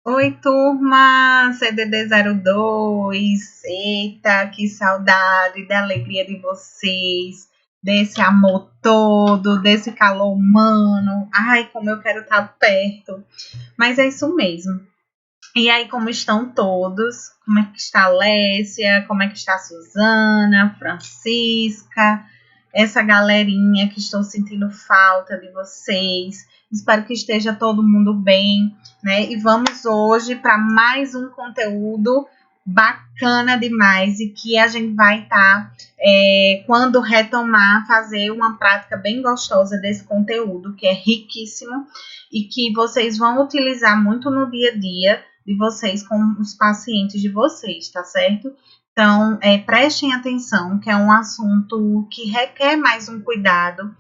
Oi, turma, CDD02. Eita, que saudade da alegria de vocês, desse amor todo, desse calor humano. Ai, como eu quero estar perto. Mas é isso mesmo. E aí, como estão todos? Como é que está a Lécia? Como é que está a Suzana, Francisca? Essa galerinha que estou sentindo falta de vocês. Espero que esteja todo mundo bem, né? E vamos hoje para mais um conteúdo bacana demais e que a gente vai estar, quando retomar, fazer uma prática bem gostosa desse conteúdo, que é riquíssimo e que vocês vão utilizar muito no dia a dia de vocês com os pacientes de vocês, tá certo? Então, prestem atenção, que é um assunto que requer mais um cuidado,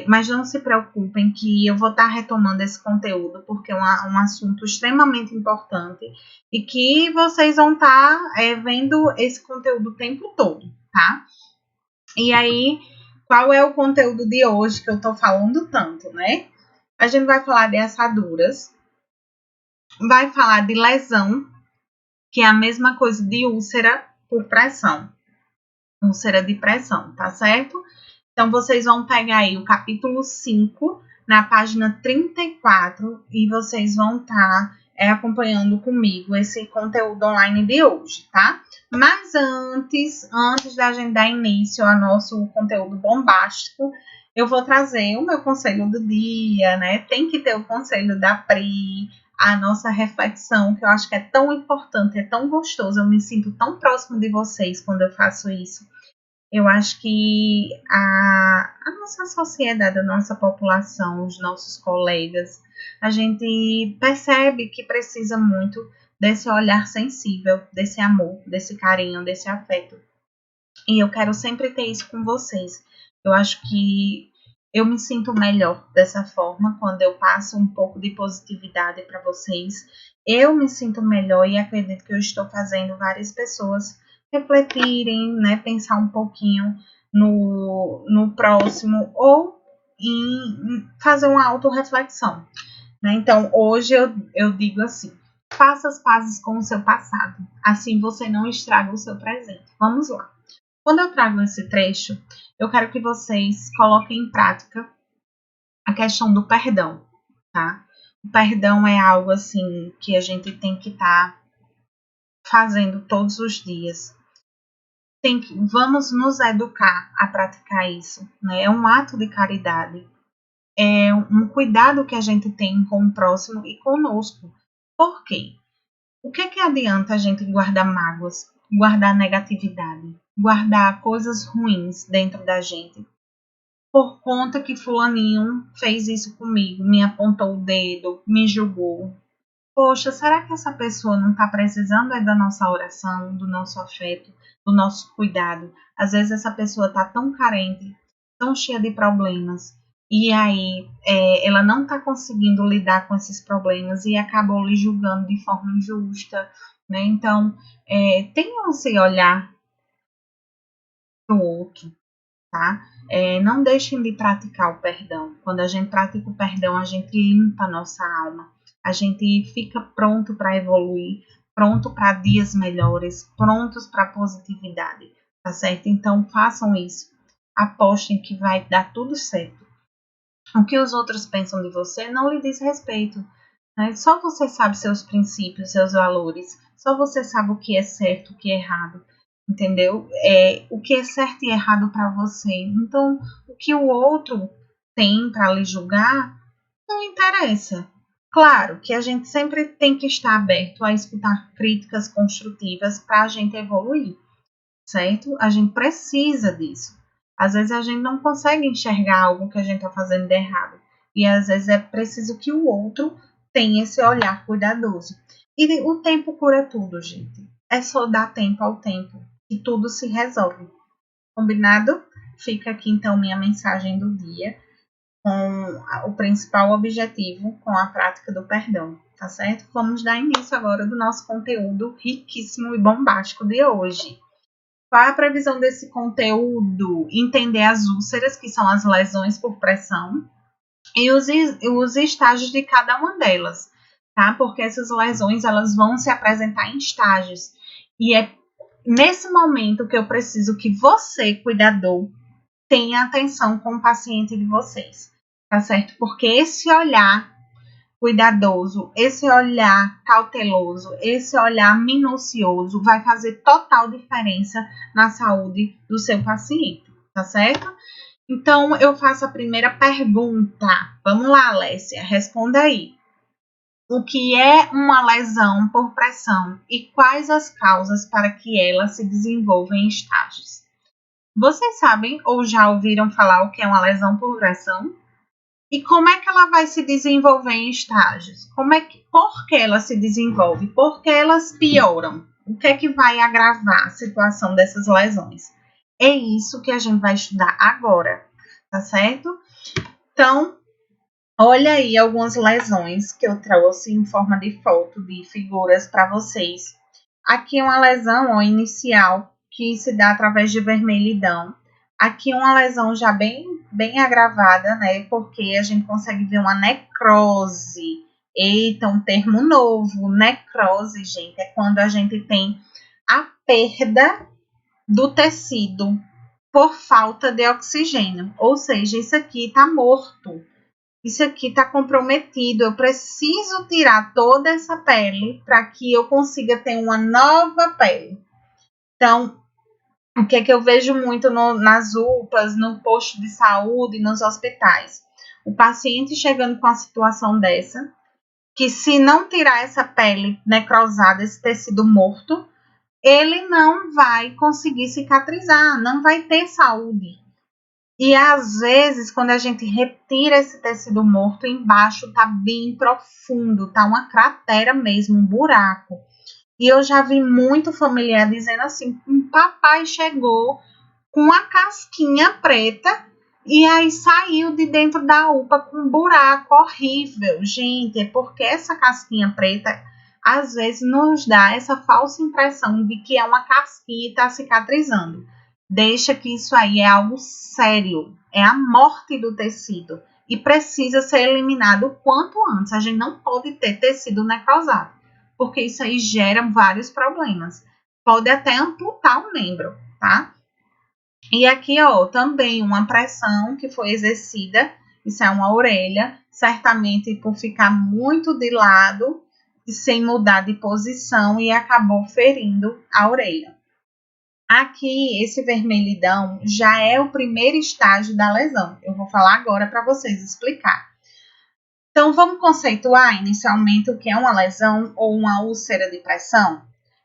mas não se preocupem que eu vou estar retomando esse conteúdo, porque é um assunto extremamente importante e que vocês vão estar vendo esse conteúdo o tempo todo, tá? E aí, qual é o conteúdo de hoje que eu tô falando tanto, né? A gente vai falar de assaduras, vai falar de lesão, que é a mesma coisa de úlcera por pressão. Úlcera de pressão, tá certo? Então, vocês vão pegar aí o capítulo 5, na página 34, e vocês vão estar acompanhando comigo esse conteúdo online de hoje, tá? Mas antes da gente dar início ao nosso conteúdo bombástico, eu vou trazer o meu conselho do dia, né? Tem que ter o conselho da Pri, a nossa reflexão, que eu acho que é tão importante, é tão gostoso, eu me sinto tão próximo de vocês quando eu faço isso. Eu acho que a nossa sociedade, a nossa população, os nossos colegas, a gente percebe que precisa muito desse olhar sensível, desse amor, desse carinho, desse afeto. E eu quero sempre ter isso com vocês. Eu acho que eu me sinto melhor dessa forma quando eu passo um pouco de positividade para vocês. Eu me sinto melhor e acredito que eu estou fazendo várias pessoas refletirem, né, pensar um pouquinho no próximo ou em fazer uma autorreflexão, né? Então, hoje eu digo assim: faça as pazes com o seu passado, assim você não estraga o seu presente. Vamos lá. Quando eu trago esse trecho, eu quero que vocês coloquem em prática a questão do perdão, tá? O perdão é algo assim que a gente tem que estar fazendo todos os dias. Vamos nos educar a praticar isso, né? É um ato de caridade, é um cuidado que a gente tem com o próximo e conosco. Por quê? O que adianta a gente guardar mágoas, guardar negatividade, guardar coisas ruins dentro da gente? Por conta que fulaninho fez isso comigo, me apontou o dedo, me julgou. Poxa, será que essa pessoa não está precisando da nossa oração, do nosso afeto, do nosso cuidado? Às vezes essa pessoa está tão carente, tão cheia de problemas, e aí ela não está conseguindo lidar com esses problemas e acabou lhe julgando de forma injusta, né? Então, tenham esse olhar do outro, tá? Não deixem de praticar o perdão. Quando a gente pratica o perdão, a gente limpa a nossa alma. A gente fica pronto para evoluir, pronto para dias melhores, prontos para positividade, tá certo? Então, façam isso. Apostem que vai dar tudo certo. O que os outros pensam de você não lhe diz respeito, né? Só você sabe seus princípios, seus valores. Só você sabe o que é certo, o que é errado. Entendeu? O que é certo e errado para você. Então, o que o outro tem para lhe julgar não interessa. Claro que a gente sempre tem que estar aberto a escutar críticas construtivas para a gente evoluir, certo? A gente precisa disso. Às vezes a gente não consegue enxergar algo que a gente está fazendo de errado. E às vezes é preciso que o outro tenha esse olhar cuidadoso. E o tempo cura tudo, gente. É só dar tempo ao tempo e tudo se resolve. Combinado? Fica aqui então minha mensagem do dia com o principal objetivo com a prática do perdão, tá certo? Vamos dar início agora do nosso conteúdo riquíssimo e bombástico de hoje. Qual é a previsão desse conteúdo? Entender as úlceras, que são as lesões por pressão, e os estágios de cada uma delas. tá? Porque essas lesões, elas vão se apresentar em estágios. E é nesse momento que eu preciso que você, cuidador, tenha atenção com o paciente de vocês, tá certo? Porque esse olhar cuidadoso, esse olhar cauteloso, esse olhar minucioso vai fazer total diferença na saúde do seu paciente, tá certo? Então, eu faço a primeira pergunta. Vamos lá, Alessia, responda aí. O que é uma lesão por pressão e quais as causas para que ela se desenvolva em estágios? Vocês sabem ou já ouviram falar o que é uma lesão por pressão? E como é que ela vai se desenvolver em estágios? Por que ela se desenvolve? Por que elas pioram? O que é que vai agravar a situação dessas lesões? É isso que a gente vai estudar agora, tá certo? Então, olha aí algumas lesões que eu trouxe em forma de foto, de figuras para vocês. Aqui é uma lesão inicial que se dá através de vermelhidão. Aqui uma lesão já bem agravada, né? Porque a gente consegue ver uma necrose. Eita, um termo novo. Necrose, gente, é quando a gente tem a perda do tecido por falta de oxigênio. Ou seja, isso aqui está morto. Isso aqui está comprometido. Eu preciso tirar toda essa pele para que eu consiga ter uma nova pele. Então, o que é que eu vejo muito nas UPAs, no posto de saúde, nos hospitais? O paciente chegando com uma situação dessa, que se não tirar essa pele necrosada, esse tecido morto, ele não vai conseguir cicatrizar, não vai ter saúde. E às vezes, quando a gente retira esse tecido morto, embaixo tá bem profundo, tá uma cratera mesmo, um buraco. E eu já vi muito familiar dizendo assim, papai chegou com a casquinha preta e aí saiu de dentro da UPA com um buraco horrível. Gente, é porque essa casquinha preta às vezes nos dá essa falsa impressão de que é uma casquinha e está cicatrizando. Deixa que isso aí é algo sério, é a morte do tecido e precisa ser eliminado o quanto antes. A gente não pode ter tecido necrosado, porque isso aí gera vários problemas. Pode até amputar o membro, tá? E aqui, ó, também uma pressão que foi exercida, isso é uma orelha, certamente por ficar muito de lado e sem mudar de posição e acabou ferindo a orelha. Aqui, esse vermelhidão já é o primeiro estágio da lesão. Eu vou falar agora para vocês explicar. Então, vamos conceituar inicialmente o que é uma lesão ou uma úlcera de pressão?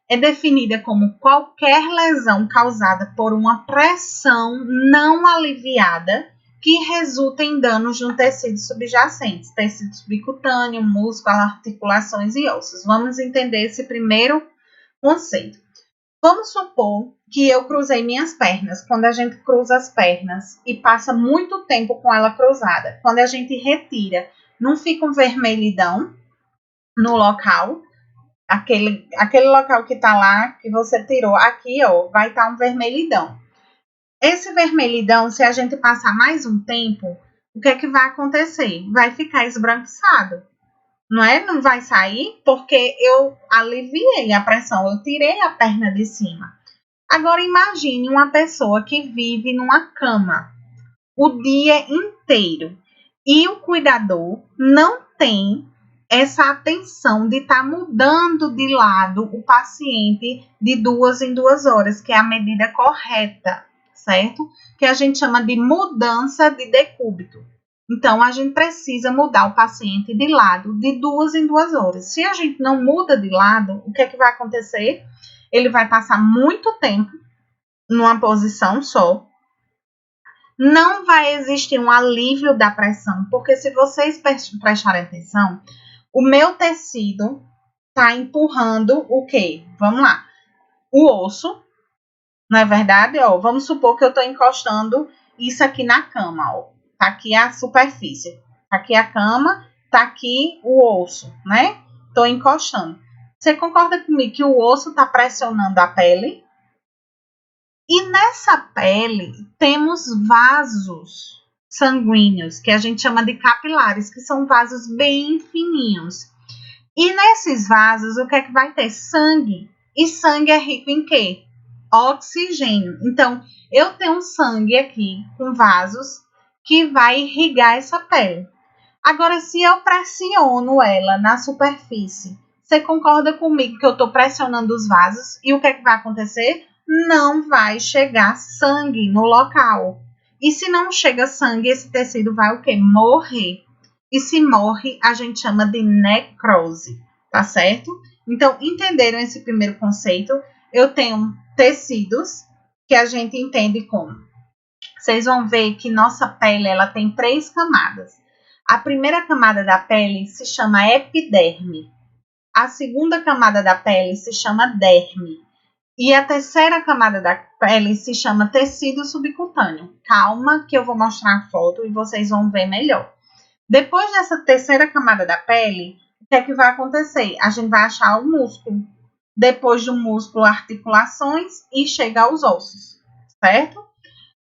É definida como qualquer lesão causada por uma pressão não aliviada que resulta em danos no tecido subjacente, tecido subcutâneo, músculo, articulações e ossos. Vamos entender esse primeiro conceito. Vamos supor que eu cruzei minhas pernas. Quando a gente cruza as pernas e passa muito tempo com ela cruzada, quando a gente retira, não fica um vermelhidão no local, aquele local que tá lá, que você tirou, aqui, ó, vai estar um vermelhidão. Esse vermelhidão, se a gente passar mais um tempo, o que é que vai acontecer? Vai ficar esbranquiçado, não é? Não vai sair porque eu aliviei a pressão, eu tirei a perna de cima. Agora imagine uma pessoa que vive numa cama o dia inteiro e o cuidador não tem essa atenção de estar mudando de lado o paciente de 2 em 2 horas, que é a medida correta, certo? Que a gente chama de mudança de decúbito. Então, a gente precisa mudar o paciente de lado de 2 em 2 horas. Se a gente não muda de lado, o que é que vai acontecer? Ele vai passar muito tempo numa posição só. Não vai existir um alívio da pressão, porque se vocês prestarem atenção, o meu tecido está empurrando o quê? Vamos lá. O osso, não é verdade? Ó, vamos supor que eu estou encostando isso aqui na cama. Ó. Tá aqui a superfície. Tá aqui a cama, tá aqui o osso, né? Estou encostando. Você concorda comigo que o osso está pressionando a pele? E nessa pele temos vasos sanguíneos, que a gente chama de capilares, que são vasos bem fininhos. E nesses vasos, o que é que vai ter? Sangue. E sangue é rico em quê? Oxigênio. Então, eu tenho sangue aqui com vasos que vai irrigar essa pele. Agora, se eu pressiono ela na superfície, você concorda comigo que eu estou pressionando os vasos? E o que é que vai acontecer? Não vai chegar sangue no local. E se não chega sangue, esse tecido vai o quê? Morrer. E se morre, a gente chama de necrose, tá certo? Então, entenderam esse primeiro conceito? Eu tenho tecidos que a gente entende como. Vocês vão ver que nossa pele ela tem 3 camadas. A primeira camada da pele se chama epiderme. A segunda camada da pele se chama derme. E a terceira camada da pele se chama tecido subcutâneo. Calma que eu vou mostrar a foto e vocês vão ver melhor. Depois dessa terceira camada da pele, o que é que vai acontecer? A gente vai achar o músculo. Depois do músculo, articulações e chega aos ossos, certo?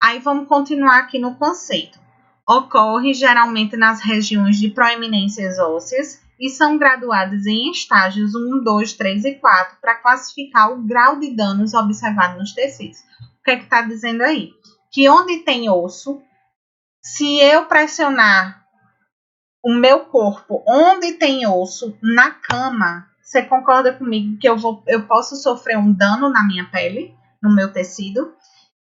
Aí vamos continuar aqui no conceito. Ocorre geralmente nas regiões de proeminências ósseas e são graduadas em estágios 1, 2, 3 e 4 para classificar o grau de danos observado nos tecidos. O que é que está dizendo aí? Que onde tem osso, se eu pressionar o meu corpo onde tem osso, na cama, você concorda comigo que eu posso sofrer um dano na minha pele, no meu tecido?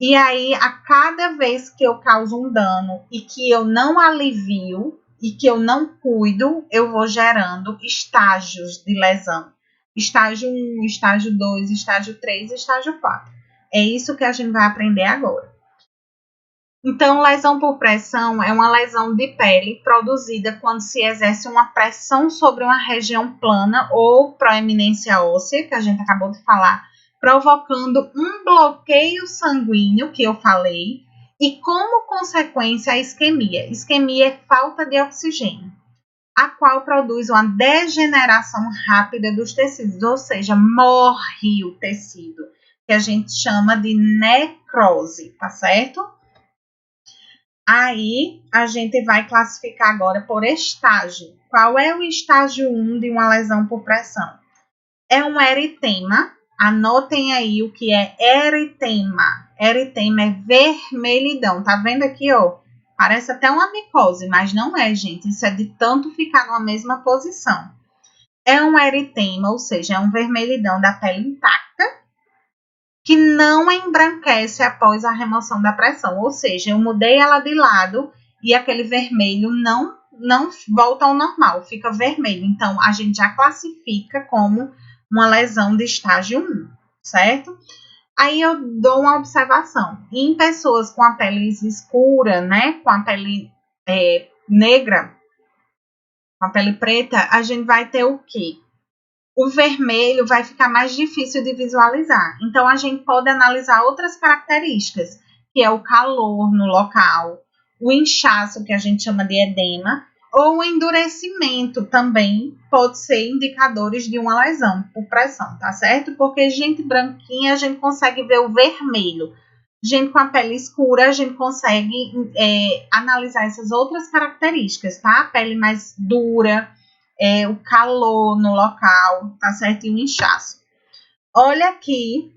E aí, a cada vez que eu causo um dano e que eu não alivio e que eu não cuido, eu vou gerando estágios de lesão. Estágio 1, estágio 2, estágio 3 e estágio 4. É isso que a gente vai aprender agora. Então, lesão por pressão é uma lesão de pele produzida quando se exerce uma pressão sobre uma região plana ou proeminência óssea, que a gente acabou de falar, provocando um bloqueio sanguíneo, que eu falei, e como consequência a isquemia. Isquemia é falta de oxigênio, a qual produz uma degeneração rápida dos tecidos, ou seja, morre o tecido, que a gente chama de necrose, tá certo? Aí, a gente vai classificar agora por estágio. Qual é o estágio 1 de uma lesão por pressão? É um eritema. Anotem aí o que é eritema. Eritema é vermelhidão. Tá vendo aqui, ó? Parece até uma micose, mas não é, gente. Isso é de tanto ficar numa mesma posição. É um eritema, ou seja, é um vermelhidão da pele intacta, que não embranquece após a remoção da pressão. Ou seja, eu mudei ela de lado e aquele vermelho não volta ao normal, fica vermelho. Então, a gente já classifica como uma lesão de estágio 1, certo? Aí eu dou uma observação. Em pessoas com a pele escura, né, com a pele negra, com a pele preta, a gente vai ter o quê? O vermelho vai ficar mais difícil de visualizar. Então, a gente pode analisar outras características, que é o calor no local, o inchaço, que a gente chama de edema, ou o endurecimento também pode ser indicadores de uma lesão por pressão, tá certo? Porque gente branquinha, a gente consegue ver o vermelho. Gente com a pele escura, a gente consegue analisar essas outras características, tá? A pele mais dura, o calor no local, tá certo? E o inchaço. Olha aqui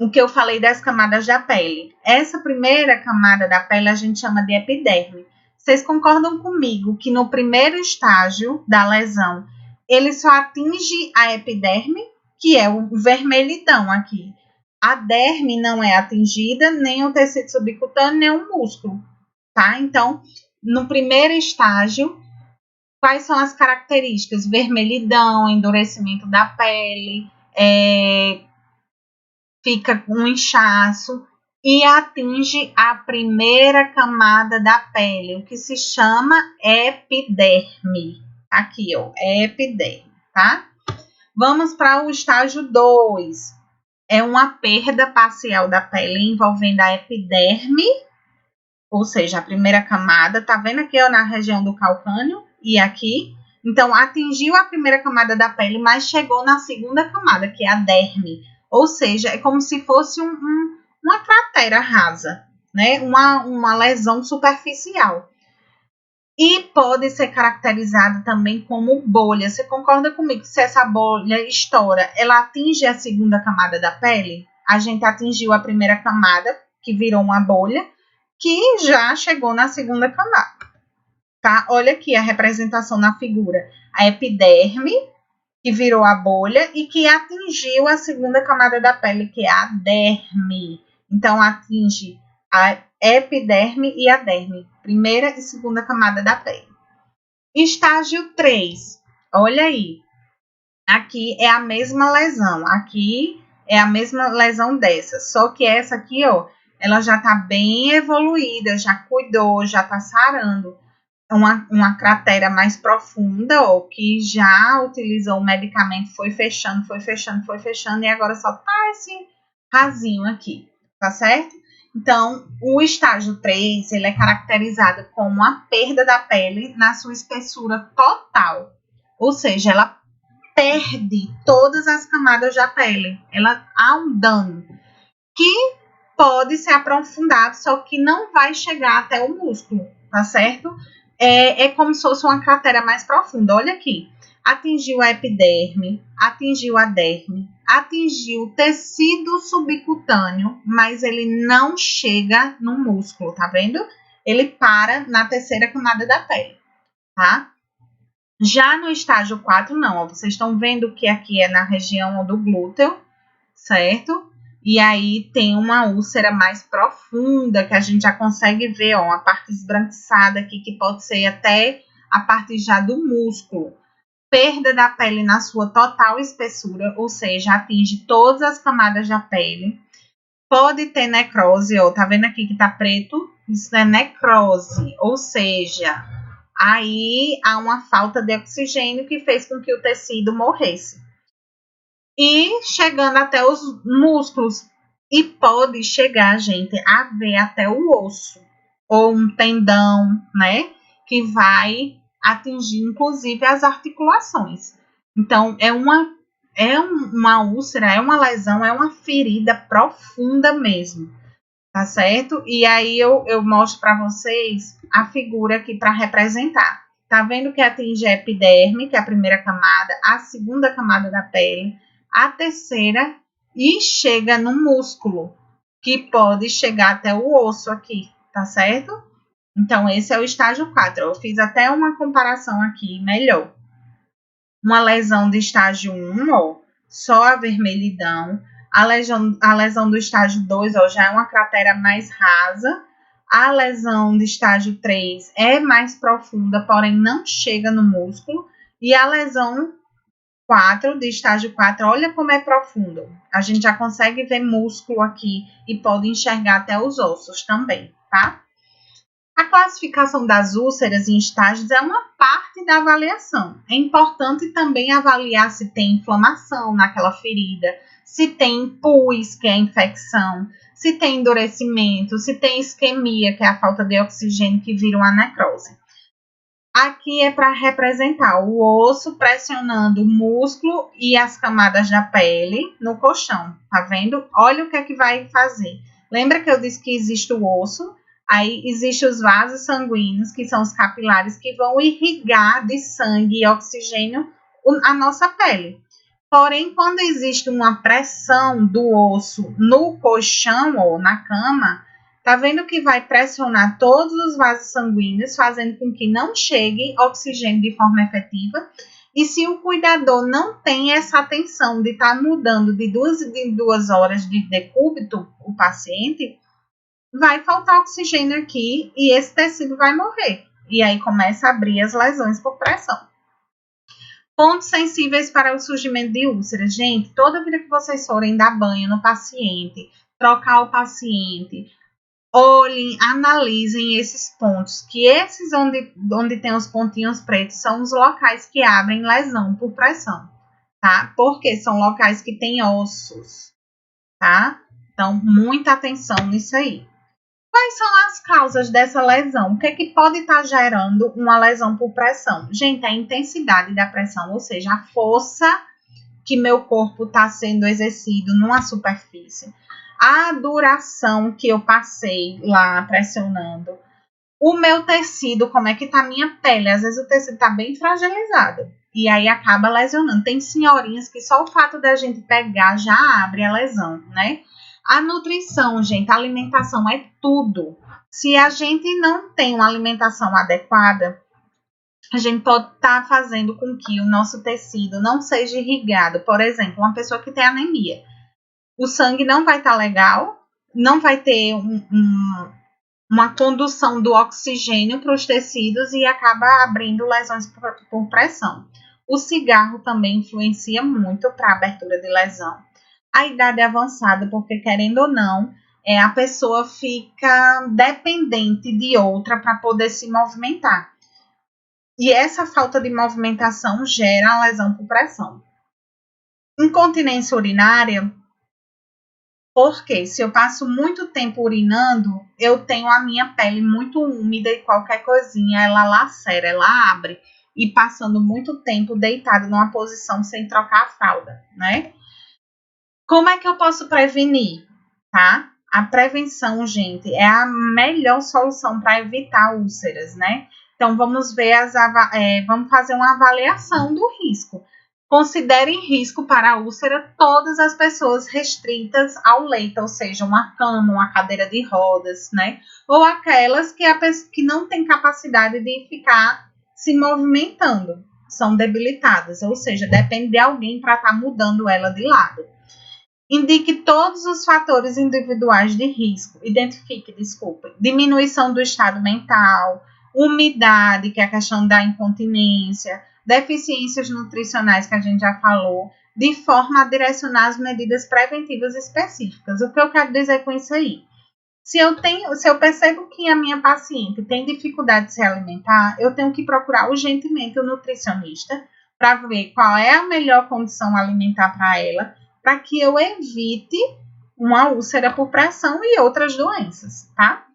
o que eu falei das camadas da pele. Essa primeira camada da pele a gente chama de epiderme. Vocês concordam comigo que no primeiro estágio da lesão, ele só atinge a epiderme, que é o vermelhidão aqui. A derme não é atingida, nem o tecido subcutâneo, nem o músculo, tá? Então, no primeiro estágio, quais são as características? Vermelhidão, endurecimento da pele, fica com um inchaço e atinge a primeira camada da pele, o que se chama epiderme. Aqui, ó, epiderme, tá? Vamos para o estágio 2. É uma perda parcial da pele envolvendo a epiderme, ou seja, a primeira camada. Tá vendo aqui, ó, na região do calcâneo e aqui? Então, atingiu a primeira camada da pele, mas chegou na segunda camada, que é a derme. Ou seja, é como se fosse uma cratera rasa, né? Uma lesão superficial. E pode ser caracterizada também como bolha. Você concorda comigo que se essa bolha estoura, ela atinge a segunda camada da pele? A gente atingiu a primeira camada, que virou uma bolha, que já chegou na segunda camada. Tá? Olha aqui a representação na figura. A epiderme, que virou a bolha e que atingiu a segunda camada da pele, que é a derme. Então, atinge a epiderme e a derme, primeira e segunda camada da pele. Estágio 3, olha aí. Aqui é a mesma lesão, aqui é a mesma lesão dessa, só que essa aqui, ó, ela já tá bem evoluída, já cuidou, já tá sarando. Uma cratera mais profunda, ó, que já utilizou o medicamento, foi fechando, e agora só tá esse rasinho aqui, tá certo? Então, o estágio 3, ele é caracterizado como a perda da pele na sua espessura total, ou seja, ela perde todas as camadas da pele, ela há um dano que pode ser aprofundado, só que não vai chegar até o músculo, tá certo? É como se fosse uma cratera mais profunda. Olha aqui. Atingiu a epiderme, atingiu a derme, atingiu o tecido subcutâneo, mas ele não chega no músculo, tá vendo? Ele para na terceira camada da pele, tá? Já no estágio 4, não. Ó, vocês estão vendo que aqui é na região do glúteo, certo? E aí tem uma úlcera mais profunda, que a gente já consegue ver, ó, uma parte esbranquiçada aqui, que pode ser até a parte já do músculo. Perda da pele na sua total espessura, ou seja, atinge todas as camadas da pele. Pode ter necrose, ó, tá vendo aqui que tá preto? Isso é necrose, ou seja, aí há uma falta de oxigênio que fez com que o tecido morresse. E chegando até os músculos. E pode chegar, gente, a ver até o osso. Ou um tendão, né? Que vai atingir, inclusive, as articulações. Então, é uma úlcera, é uma lesão, é uma ferida profunda mesmo. Tá certo? E aí eu mostro para vocês a figura aqui para representar. Tá vendo que atinge a epiderme, que é a primeira camada, a segunda camada da pele, a terceira e chega no músculo, que pode chegar até o osso aqui, tá certo? Então, esse é o estágio 4. Eu fiz até uma comparação aqui melhor. Uma lesão de estágio 1, ó, só a vermelhidão. A lesão do estágio 2, ó, já é uma cratera mais rasa. A lesão de estágio 3 é mais profunda, porém não chega no músculo. E a lesão 4, de estágio 4, olha como é profundo. A gente já consegue ver músculo aqui e pode enxergar até os ossos também, tá? A classificação das úlceras em estágios é uma parte da avaliação. É importante também avaliar se tem inflamação naquela ferida, se tem pus, que é a infecção, se tem endurecimento, se tem isquemia, que é a falta de oxigênio que vira uma necrose. Aqui é para representar o osso pressionando o músculo e as camadas da pele no colchão, tá vendo? Olha o que é que vai fazer. Lembra que eu disse que existe o osso? Aí existem os vasos sanguíneos, que são os capilares, que vão irrigar de sangue e oxigênio a nossa pele. Porém, quando existe uma pressão do osso no colchão ou na cama, tá vendo que vai pressionar todos os vasos sanguíneos, fazendo com que não chegue oxigênio de forma efetiva. E se o cuidador não tem essa atenção de estar mudando de 2 em 2 horas de decúbito o paciente, vai faltar oxigênio aqui e esse tecido vai morrer. E aí começa a abrir as lesões por pressão. Pontos sensíveis para o surgimento de úlceras. Gente, toda vida que vocês forem dar banho no paciente, trocar o paciente, olhem, analisem esses pontos, que esses onde tem os pontinhos pretos são os locais que abrem lesão por pressão, tá? Porque são locais que têm ossos, tá? Então, muita atenção nisso aí. Quais são as causas dessa lesão? O que é que pode estar gerando uma lesão por pressão? Gente, a intensidade da pressão, ou seja, a força que meu corpo está sendo exercido numa superfície, a duração que eu passei lá pressionando, O meu tecido, como é que tá a minha pele? Às vezes o tecido tá bem fragilizado. E aí acaba lesionando. Tem senhorinhas que só o fato da gente pegar já abre a lesão, né? A nutrição, gente, a alimentação é tudo. Se a gente não tem uma alimentação adequada, a gente pode estar fazendo com que o nosso tecido não seja irrigado. Por exemplo, uma pessoa que tem anemia. O sangue não vai estar legal, não vai ter uma condução do oxigênio para os tecidos e acaba abrindo lesões por pressão. O cigarro também influencia muito para a abertura de lesão. A idade avançada, porque querendo ou não, a pessoa fica dependente de outra para poder se movimentar. E essa falta de movimentação gera a lesão por pressão. Incontinência urinária, porque se eu passo muito tempo urinando, eu tenho a minha pele muito úmida e qualquer coisinha ela lacera, ela abre. E passando muito tempo deitado numa posição sem trocar a fralda, né? Como é que eu posso prevenir, tá? A prevenção, gente, é a melhor solução para evitar úlceras, né? Então, vamos ver vamos fazer uma avaliação do risco. Considere risco para a úlcera todas as pessoas restritas ao leito, ou seja, uma cama, uma cadeira de rodas, né? Ou aquelas que não têm capacidade de ficar se movimentando, são debilitadas, ou seja, depende de alguém para estar mudando ela de lado. Indique todos os fatores individuais de risco. Diminuição do estado mental, umidade, que é a questão da incontinência, deficiências nutricionais, que a gente já falou, de forma a direcionar as medidas preventivas específicas. O que eu quero dizer com isso aí? Se eu percebo que a minha paciente tem dificuldade de se alimentar, eu tenho que procurar urgentemente o nutricionista para ver qual é a melhor condição alimentar para ela, para que eu evite uma úlcera por pressão e outras doenças, tá?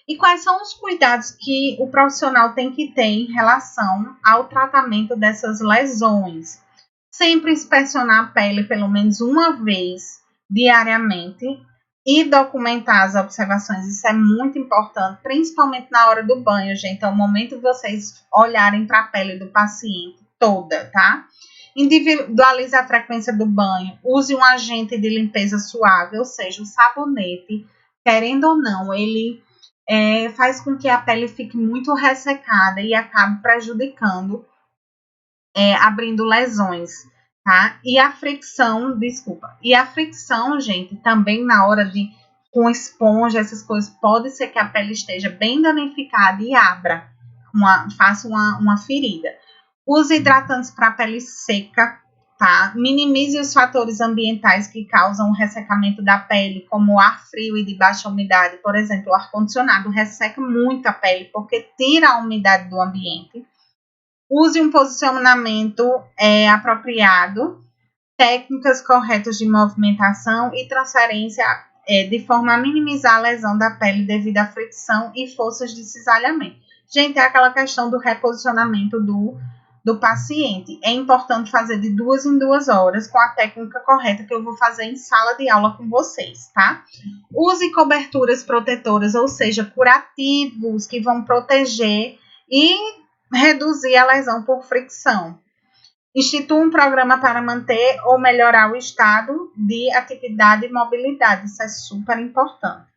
E quais são os cuidados que o profissional tem que ter em relação ao tratamento dessas lesões? Sempre inspecionar a pele pelo menos uma vez diariamente e documentar as observações. Isso é muito importante, principalmente na hora do banho, gente. É o momento de vocês olharem para a pele do paciente toda, tá? Individualize a frequência do banho. Use um agente de limpeza suave, ou seja, o sabonete. Querendo ou não, ele faz com que a pele fique muito ressecada e acabe prejudicando, abrindo lesões, tá? E a fricção, gente, também na hora de com esponja, essas coisas, pode ser que a pele esteja bem danificada e abra, faça uma ferida. Use hidratantes para pele seca, tá? Minimize os fatores ambientais que causam o ressecamento da pele, como o ar frio e de baixa umidade. Por exemplo, o ar-condicionado resseca muito a pele porque tira a umidade do ambiente. Use um posicionamento apropriado, técnicas corretas de movimentação e transferência de forma a minimizar a lesão da pele devido à fricção e forças de cisalhamento. Gente, é aquela questão do reposicionamento do paciente. É importante fazer de 2 em 2 horas com a técnica correta que eu vou fazer em sala de aula com vocês, tá? Use coberturas protetoras, ou seja, curativos que vão proteger e reduzir a lesão por fricção. Institua um programa para manter ou melhorar o estado de atividade e mobilidade. Isso é super importante.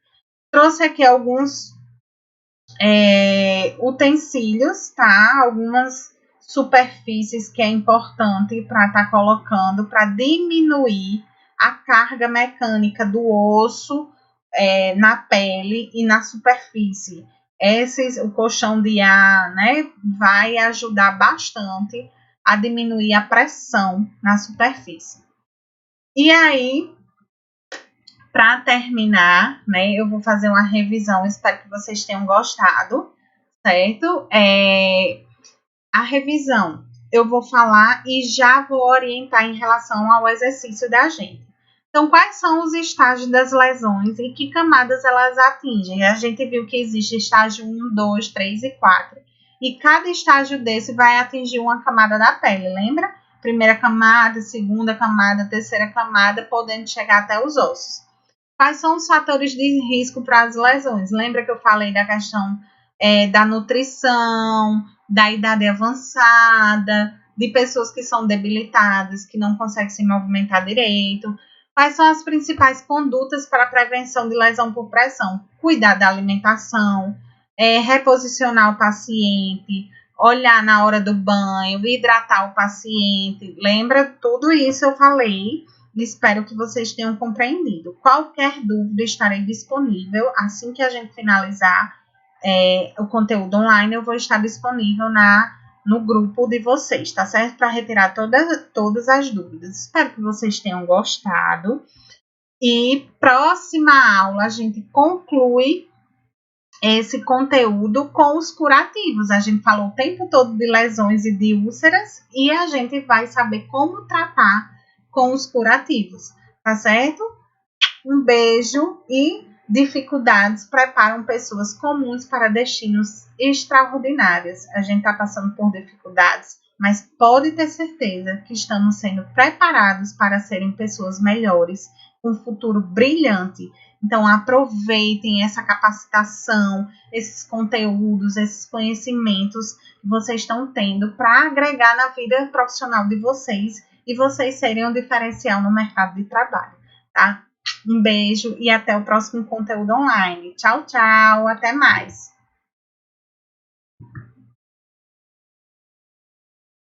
Trouxe aqui alguns utensílios, tá? Algumas superfícies que é importante para estar colocando para diminuir a carga mecânica do osso na pele e na superfície. O colchão de ar, né, vai ajudar bastante a diminuir a pressão na superfície. E aí, para terminar, né, eu vou fazer uma revisão, espero que vocês tenham gostado, certo? A revisão eu vou falar e já vou orientar em relação ao exercício da gente. Então, quais são os estágios das lesões e que camadas elas atingem? A gente viu que existe estágio 1, 2, 3 e 4. E cada estágio desse vai atingir uma camada da pele, lembra? Primeira camada, segunda camada, terceira camada, podendo chegar até os ossos. Quais são os fatores de risco para as lesões? Lembra que eu falei da questão da nutrição, da idade avançada, de pessoas que são debilitadas, que não conseguem se movimentar direito. Quais são as principais condutas para a prevenção de lesão por pressão? Cuidar da alimentação, reposicionar o paciente, olhar na hora do banho, hidratar o paciente. Lembra? Tudo isso eu falei. Espero que vocês tenham compreendido. Qualquer dúvida, estarei disponível. Assim que a gente finalizar o conteúdo online, eu vou estar disponível no grupo de vocês, tá certo? Para retirar todas as dúvidas. Espero que vocês tenham gostado. E próxima aula a gente conclui esse conteúdo com os curativos. A gente falou o tempo todo de lesões e de úlceras e a gente vai saber como tratar com os curativos, tá certo? Um beijo e dificuldades preparam pessoas comuns para destinos extraordinários. A gente está passando por dificuldades, mas pode ter certeza que estamos sendo preparados para serem pessoas melhores, com um futuro brilhante. Então, aproveitem essa capacitação, esses conteúdos, esses conhecimentos que vocês estão tendo para agregar na vida profissional de vocês e vocês serem um diferencial no mercado de trabalho, tá? Um beijo e até o próximo conteúdo online. Tchau, tchau. Até mais.